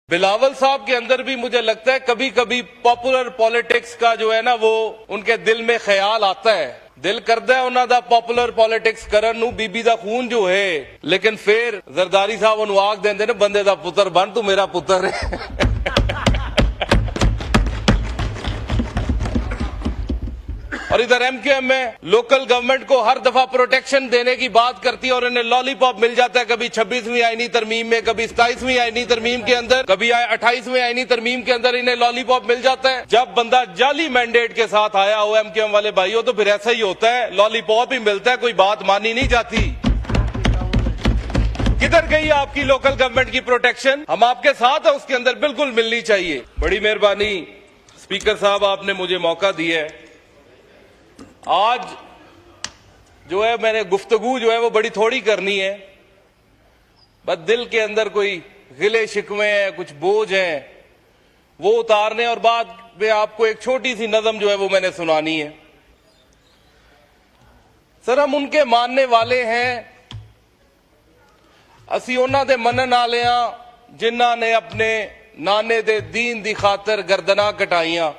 बिलावल साहब के अंदर भी मुझे लगता है कभी कभी पॉपुलर पॉलिटिक्स का जो है ना वो उनके दिल में ख्याल आता है। दिल करता है उन्हों का पॉपुलर पॉलिटिक्स करन नूं बीबी दा खून जो है, लेकिन फिर जरदारी साहब उन्होंने आख देंदे ने बंदे दा पुत्र बन, तू मेरा पुत्र है। और इधर एमक्यूएम में लोकल गवर्नमेंट को हर दफा प्रोटेक्शन देने की बात करती है और इन्हें लॉलीपॉप मिल जाता है, कभी 26वीं आईनी तरमीम में, कभी 27वीं आईनी तरमीम के अंदर, कभी 28वीं आईनी तरमीम के अंदर इन्हें लॉलीपॉप मिल जाता है। जब बंदा जाली मैंडेट के साथ आया हो एमक्यूएम वाले भाइयों, तो फिर ऐसा ही होता है, लॉलीपॉप ही मिलता है, कोई बात मानी नहीं जाती। किधर गई आपकी लोकल गवर्नमेंट की प्रोटेक्शन? हम आपके साथ है, उसके अंदर बिल्कुल मिलनी चाहिए। बड़ी मेहरबानी स्पीकर साहब, आपने मुझे मौका दिया है। आज जो है मैंने गुफ्तगू जो है वो बड़ी थोड़ी करनी है, बस दिल के अंदर कोई गिले शिकवे हैं, कुछ बोझ हैं, वो उतारने और बाद में आपको एक छोटी सी नज़म जो है वो मैंने सुनानी है। सर, हम उनके मानने वाले हैं, असी उन्हां दे मनन वाले हां जिन्हां ने अपने नाने दे दीन दी खातर गर्दना कटाइयां।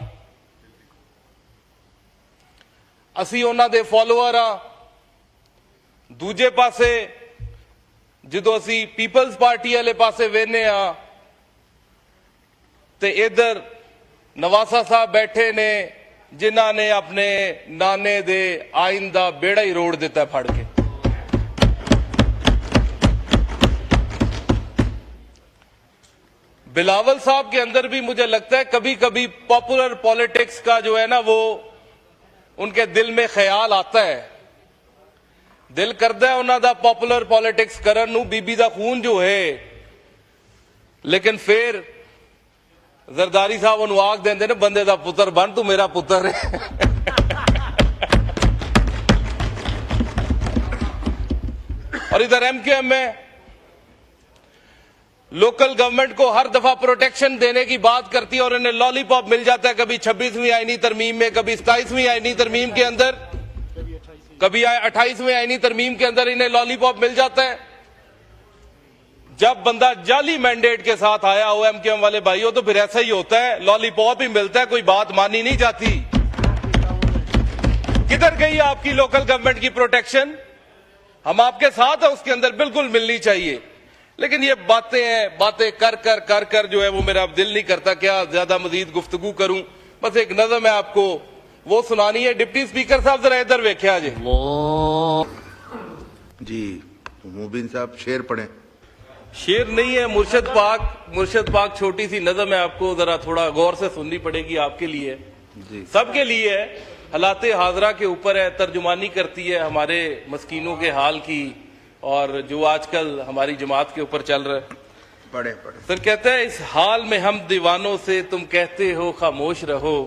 असी उन्हां दे फॉलोअर हाँ। दूजे पासे जो असी पीपल्स पार्टी वाले पासे वेने हाँ, ते इधर नवासा साहब बैठे ने जिन्हां ने अपने नाने दे आइन दा बेड़ा ही रोड़ दिता है फड़ के। बिलावल साहब के अंदर भी मुझे लगता है कभी कभी पॉपुलर पॉलिटिक्स का जो है ना वो उनके दिल में ख्याल आता है। दिल करता है उन्हों का पॉपुलर पॉलिटिक्स करन नूं बीबी दा खून जो है, लेकिन फिर जरदारी साहब उन्होंने आख देंदे ने बंदे दा पुत्र बन, तू मेरा पुत्र है। और इधर एमक्यूएम में लोकल गवर्नमेंट को हर दफा प्रोटेक्शन देने की बात करती है और इन्हें लॉलीपॉप मिल जाता है, कभी 26वीं आईनी तरमीम में, कभी 27वीं आईनी तरमीम के अंदर, कभी 28वीं आईनी तरमीम के अंदर इन्हें लॉलीपॉप मिल जाता है। जब बंदा जाली मैंडेट के साथ आया हो एमक्यूएम वाले भाइयों, तो फिर ऐसा ही होता है, लॉलीपॉप ही मिलता है, कोई बात मानी नहीं जाती। किधर गई आपकी लोकल गवर्नमेंट की प्रोटेक्शन? हम आपके साथ है, उसके अंदर बिल्कुल मिलनी चाहिए। लेकिन ये बातें हैं, बातें कर कर जो है वो मेरा अब दिल नहीं करता क्या ज्यादा मजीद गुफ्तगू करूं। बस एक नज़म है आपको वो सुनानी है। डिप्टी स्पीकर साहब जरा इधर वेख्या जी। मुबीन साहब शेर पढ़े। शेर नहीं है, मुर्शद पाक छोटी सी नज़म है, आपको जरा थोड़ा गौर से सुननी पड़ेगी, आपके लिए जी, सबके लिए है। हालाते हाजरा के ऊपर है, तर्जुमानी करती है हमारे मस्कीनों के हाल की और जो आजकल हमारी जमात के ऊपर चल रहा है। पढ़े सर, कहते हैं इस हाल में हम दीवानों से तुम कहते हो खामोश रहो,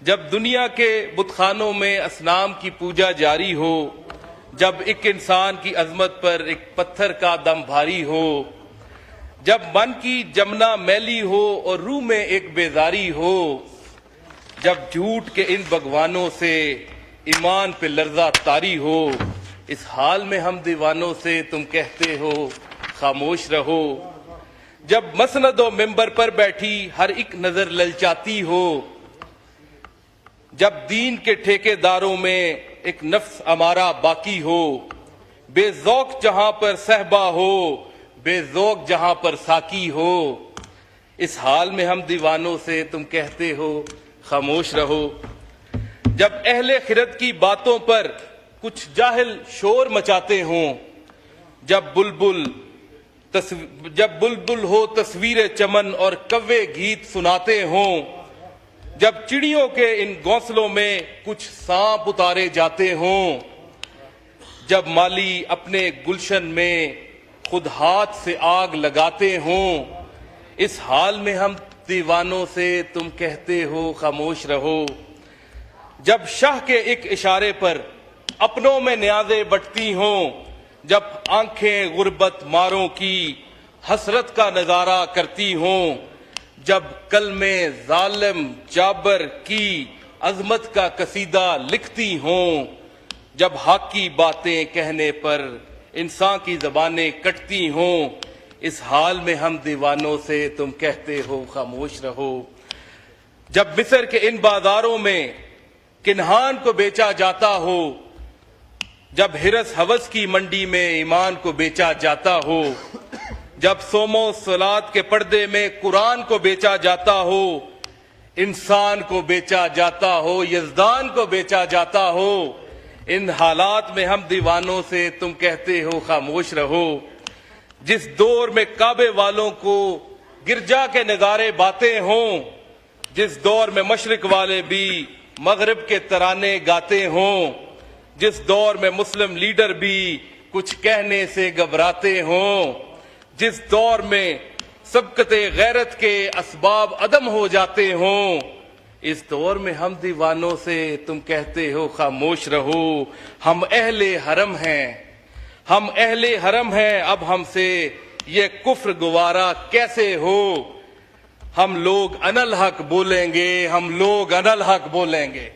जब दुनिया के बुतखानों में असनाम की पूजा जारी हो, जब एक इंसान की अजमत पर एक पत्थर का दम भारी हो, जब मन की जमना मैली हो और रूह में एक बेजारी हो, जब झूठ के इन भगवानों से ईमान पे लर्जा तारी हो, इस हाल में हम दीवानों से तुम कहते हो खामोश रहो, जब मसनदो मिंबर पर बैठी हर एक नजर ललचाती हो, जब दीन के ठेकेदारों में एक नफ्स अमारा बाकी हो, बेजौक जहां पर सहबा हो, बेजौक जहां पर साकी हो, इस हाल में हम दीवानों से तुम कहते हो खामोश रहो, जब अहले खिरत की बातों पर कुछ जाहिल शोर मचाते हों, जब बुलबुल हो तस्वीर चमन और कव्वे गीत सुनाते हों, जब चिड़ियों के इन घोंसलों में कुछ सांप उतारे जाते हों, जब माली अपने गुलशन में खुद हाथ से आग लगाते हों, इस हाल में हम दीवानों से तुम कहते हो खामोश रहो, जब शाह के एक इशारे पर अपनों में न्याज़े बटती हों, जब आंखें गुर्बत मारों की हसरत का नजारा करती हों, जब कलमे जालिम जाबर की अजमत का कसीदा लिखती हों, जब हक की बातें कहने पर इंसान की जबानें कटती हों, इस हाल में हम दीवानों से तुम कहते हो खामोश रहो। जब मिस्र के इन बाजारों में किन्हान को बेचा जाता हो, जब हिरस हवस की मंडी में ईमान को बेचा जाता हो, जब सोमो सलात के पर्दे में कुरान को बेचा जाता हो, इंसान को बेचा जाता हो, यज़दान को बेचा जाता हो, इन हालात में हम दीवानों से तुम कहते हो खामोश रहो। जिस दौर में काबे वालों को गिरजा के नगारे बातें हों, जिस दौर में मशरिक वाले भी मगरिब के तराने गाते हों, जिस दौर में मुस्लिम लीडर भी कुछ कहने से घबराते हों, जिस दौर में सबकते गैरत के असबाब अदम हो जाते हों, इस दौर में हम दीवानों से तुम कहते हो खामोश रहो। हम अहले हरम हैं, हम अहले हरम हैं, अब हमसे ये कुफ्र गुवारा कैसे हो। हम लोग अनल हक बोलेंगे, हम लोग अनल हक बोलेंगे।